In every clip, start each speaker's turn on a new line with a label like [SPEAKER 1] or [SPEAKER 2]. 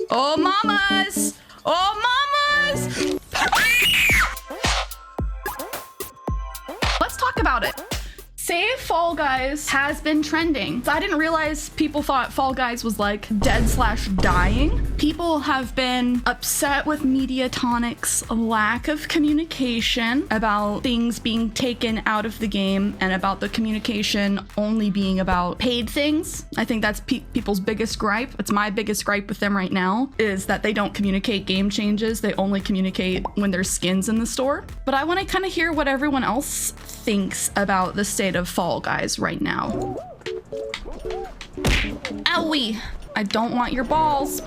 [SPEAKER 1] Oh, mamas! Oh, mamas! Let's talk about it. Say Fall Guys has been trending. I didn't realize people thought Fall Guys was like dead/dying. People have been upset with Mediatonic's lack of communication about things being taken out of the game and about the communication only being about paid things. I think that's people's biggest gripe. It's my biggest gripe with them right now, is that they don't communicate game changes. They only communicate when there's skins in the store. But I want to kind of hear what everyone else thinks about the state of Fall Guys right now. Owie! I don't want your balls.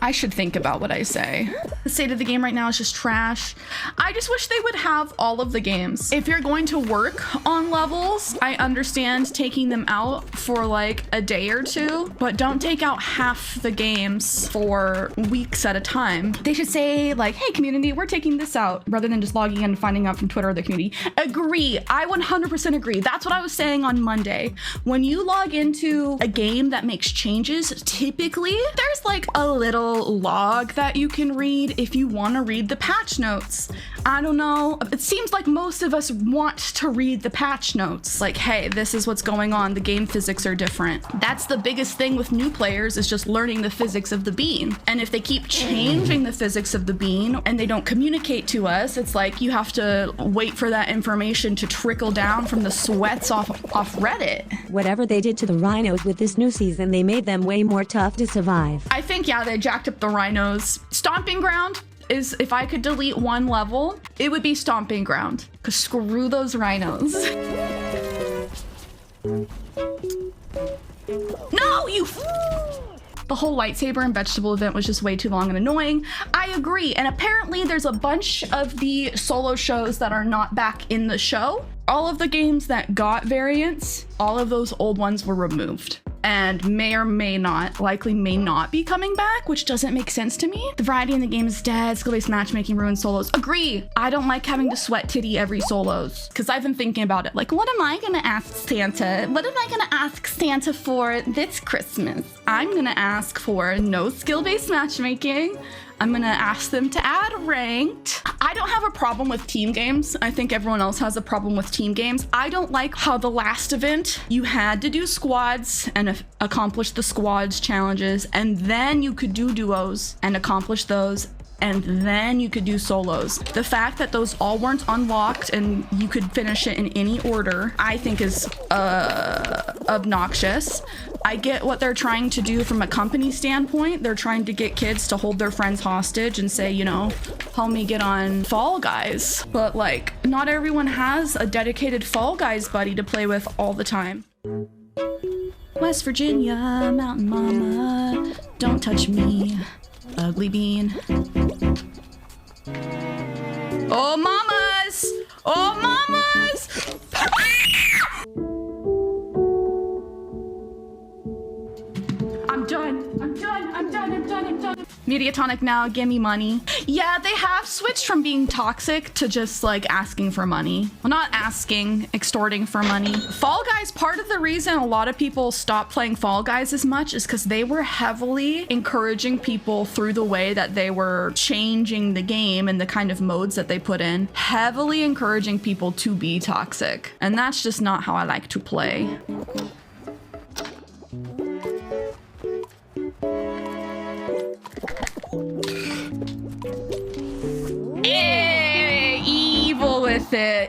[SPEAKER 1] I should think about what I say. The state of the game right now is just trash. I just wish they would have all of the games. If you're going to work on levels, I understand taking them out for like a day or two, but don't take out half the games for weeks at a time. They should say like, hey community, we're taking this out, rather than just logging in and finding out from Twitter or the community. Agree, I 100% agree. That's what I was saying on Monday. When you log into a game that makes changes, typically there's like a little log that you can read if you want to read the patch notes. I don't know. It seems like most of us want to read the patch notes. Like, hey, this is what's going on. The game physics are different. That's the biggest thing with new players, is just learning the physics of the bean. And if they keep changing the physics of the bean and they don't communicate to us, it's like you have to wait for that information to trickle down from the sweats off Reddit.
[SPEAKER 2] Whatever they did to the rhinos with this new season, they made them way more tough to survive.
[SPEAKER 1] I think, yeah, they jacked up the rhinos. Stomping Ground is, if I could delete one level, it would be Stomping Ground. Cause screw those rhinos. No, you The whole lightsaber and vegetable event was just way too long and annoying. I agree. And apparently there's a bunch of the solo shows that are not back in the show. All of the games that got variants, all of those old ones were removed and may or may not, likely may not be coming back, which doesn't make sense to me. The variety in the game is dead. Skill-based matchmaking ruins solos. Agree. I don't like having to sweat titty every solos, because I've been thinking about it. Like, what am I gonna ask Santa? What am I gonna ask Santa for this Christmas? I'm gonna ask for no skill-based matchmaking. I'm gonna ask them to add ranked. I don't have a problem with team games. I think everyone else has a problem with team games. I don't like how the last event, you had to do squads and accomplish the squads challenges, and then you could do duos and accomplish those, and then you could do solos. The fact that those all weren't unlocked and you could finish it in any order, I think is obnoxious. I get what they're trying to do from a company standpoint. They're trying to get kids to hold their friends hostage and say, you know, help me get on Fall Guys. But like, not everyone has a dedicated Fall Guys buddy to play with all the time. West Virginia, Mountain Mama, don't touch me, ugly bean. Oh, mamas! Oh, mamas! I'm done. Mediatonic now, give me money. Yeah, they have switched from being toxic to just like asking for money. Well, not asking, extorting for money. Fall Guys, part of the reason a lot of people stopped playing Fall Guys as much is because they were heavily encouraging people through the way that they were changing the game and the kind of modes that they put in, heavily encouraging people to be toxic. And that's just not how I like to play.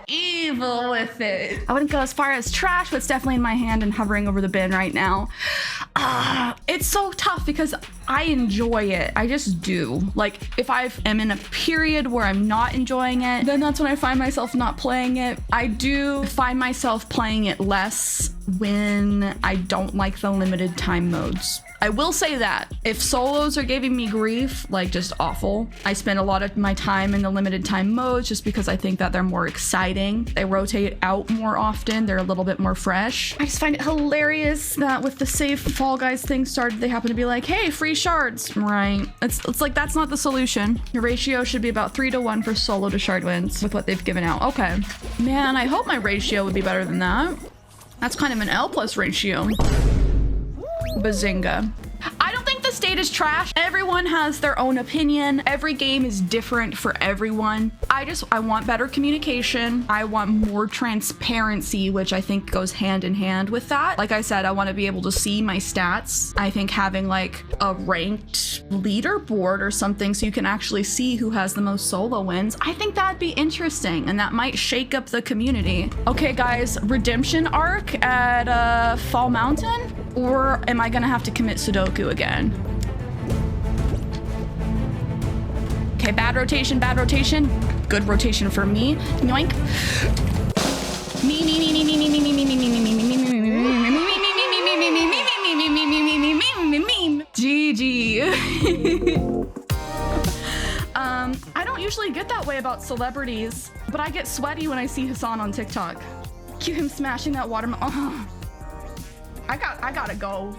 [SPEAKER 1] Evil with it. I wouldn't go as far as trash, but it's definitely in my hand and hovering over the bin right now. It's so tough because I enjoy it. I just do. Like, if I am in a period where I'm not enjoying it, then that's when I find myself not playing it. I do find myself playing it less when I don't like the limited time modes. I will say that if solos are giving me grief, like just awful, I spend a lot of my time in the limited time modes just because I think that they're more exciting. They rotate out more often. They're a little bit more fresh. I just find it hilarious that with the save Fall Guys thing started, they happen to be like, hey, free shards. Right. It's like, that's not the solution. Your ratio should be about 3-to-1 for solo to shard wins with what they've given out. Okay. Man, I hope my ratio would be better than that. That's kind of an L+ ratio. Bazinga. I don't think the state it is trash. Everyone has their own opinion. Every game is different for everyone. I want better communication. I want more transparency, which I think goes hand in hand with that. Like I said, I want to be able to see my stats. I think having like a ranked leaderboard or something so you can actually see who has the most solo wins, I think that'd be interesting and that might shake up the community. Okay guys, redemption arc at Fall Mountain, or am I gonna have to commit Sudoku again? Okay, bad rotation, bad rotation. Good rotation for me. Yoink. GG. I don't usually get that way about celebrities, but I get sweaty when I see Hassan on TikTok. Cue him smashing that watermelon. I gotta go.